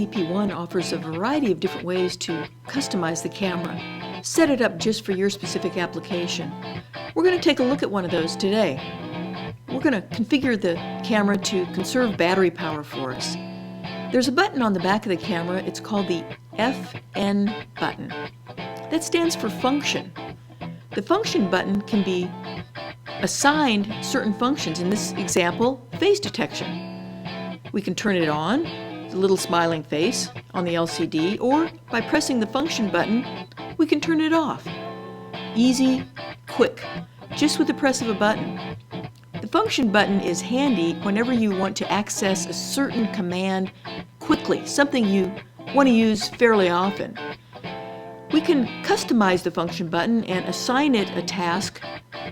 EP1 offers a variety of different ways to customize the camera. Set it up just for your specific application. We're going to take a look at one of those today. We're going to configure the camera to conserve battery power for us. There's a button on the back of the camera. It's called the FN button. That stands for function. The function button can be assigned certain functions. In this example, face detection. We can turn it on, the little smiling face on the LCD, or by pressing the function button, we can turn it off. Easy, quick, just with the press of a button. The function button is handy whenever you want to access a certain command quickly, something you want to use fairly often. We can customize the function button and assign it a task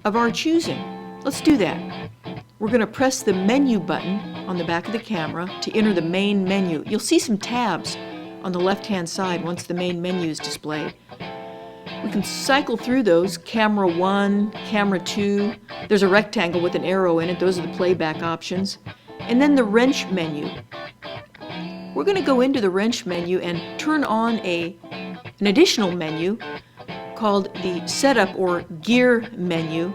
of our choosing. Let's do that. We're going to press the menu button on the back of the camera to enter the main menu. You'll see some tabs on the left-hand side once the main menu is displayed. We can cycle through those. Camera 1, Camera 2. There's a rectangle with an arrow in it. Those are the playback options. And then the wrench menu. We're going to go into the wrench menu and turn on an additional menu called the setup or gear menu.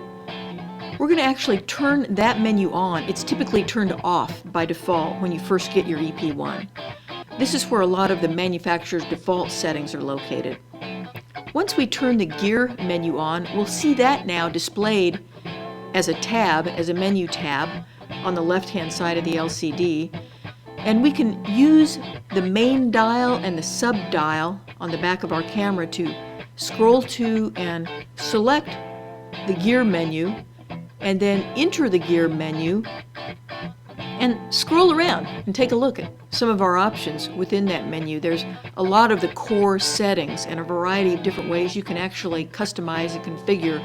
We're going to actually turn that menu on. It's typically turned off by default when you first get your EP1. This is where a lot of the manufacturer's default settings are located. Once we turn the gear menu on, we'll see that now displayed as a tab, as a menu tab on the left-hand side of the LCD. And we can use the main dial and the sub dial on the back of our camera to scroll to and select the gear menu, and then enter the gear menu and scroll around and take a look at some of our options within that menu. There's a lot of the core settings and a variety of different ways you can actually customize and configure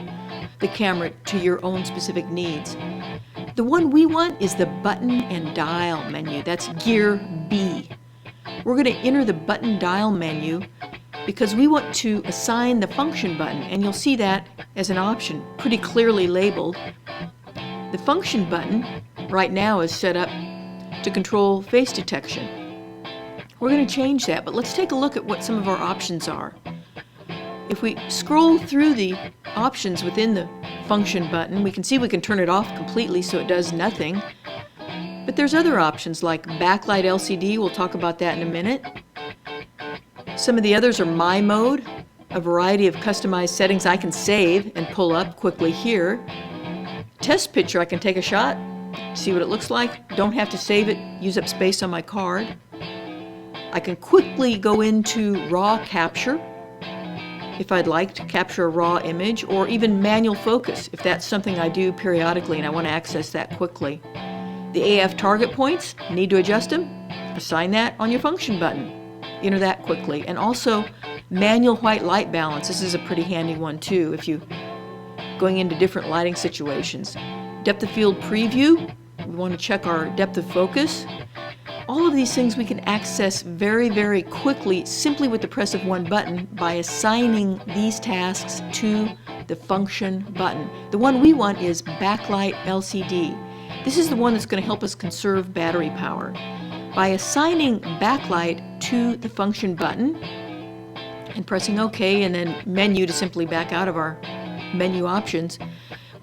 the camera to your own specific needs. The one we want is the button and dial menu. That's gear B. We're going to enter the button dial menu because we want to assign the function button, and you'll see that as an option pretty clearly labeled. The function button right now is set up to control face detection. We're going to change that, but let's take a look at what some of our options are. If we scroll through the options within the function button, we can see we can turn it off completely so it does nothing. But there's other options like backlight LCD. We'll talk about that in a minute. Some of the others are My Mode, a variety of customized settings I can save and pull up quickly here. Test picture, I can take a shot, see what it looks like. Don't have to save it, use up space on my card. I can quickly go into raw capture if I'd like to capture a raw image, or even manual focus if that's something I do periodically and I want to access that quickly. The AF target points, need to adjust them? Assign that on your function button. Enter that quickly. And also manual white light balance. This is a pretty handy one too if you're going into different lighting situations. Depth of field preview, we want to check our depth of focus. All of these things we can access very, very quickly simply with the press of one button by assigning these tasks to the function button. The one we want is backlight LCD. This is the one that's going to help us conserve battery power. By assigning backlight to the function button and pressing OK and then menu to simply back out of our menu options,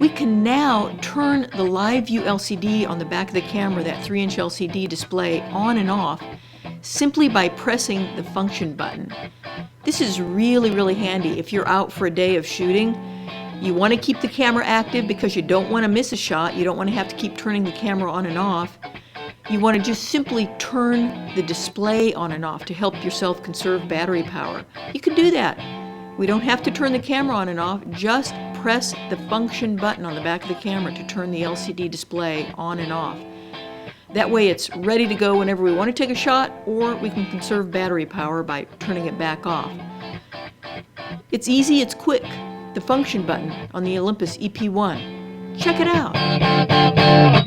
we can now turn the live view LCD on the back of the camera, that 3-inch LCD display, on and off simply by pressing the function button. This is really, really handy if you're out for a day of shooting. You want to keep the camera active because you don't want to miss a shot. You don't want to have to keep turning the camera on and off. You want to just simply turn the display on and off to help yourself conserve battery power. You can do that. We don't have to turn the camera on and off. Just press the function button on the back of the camera to turn the LCD display on and off. That way it's ready to go whenever we want to take a shot, or we can conserve battery power by turning it back off. It's easy, it's quick. The function button on the Olympus EP1. Check it out.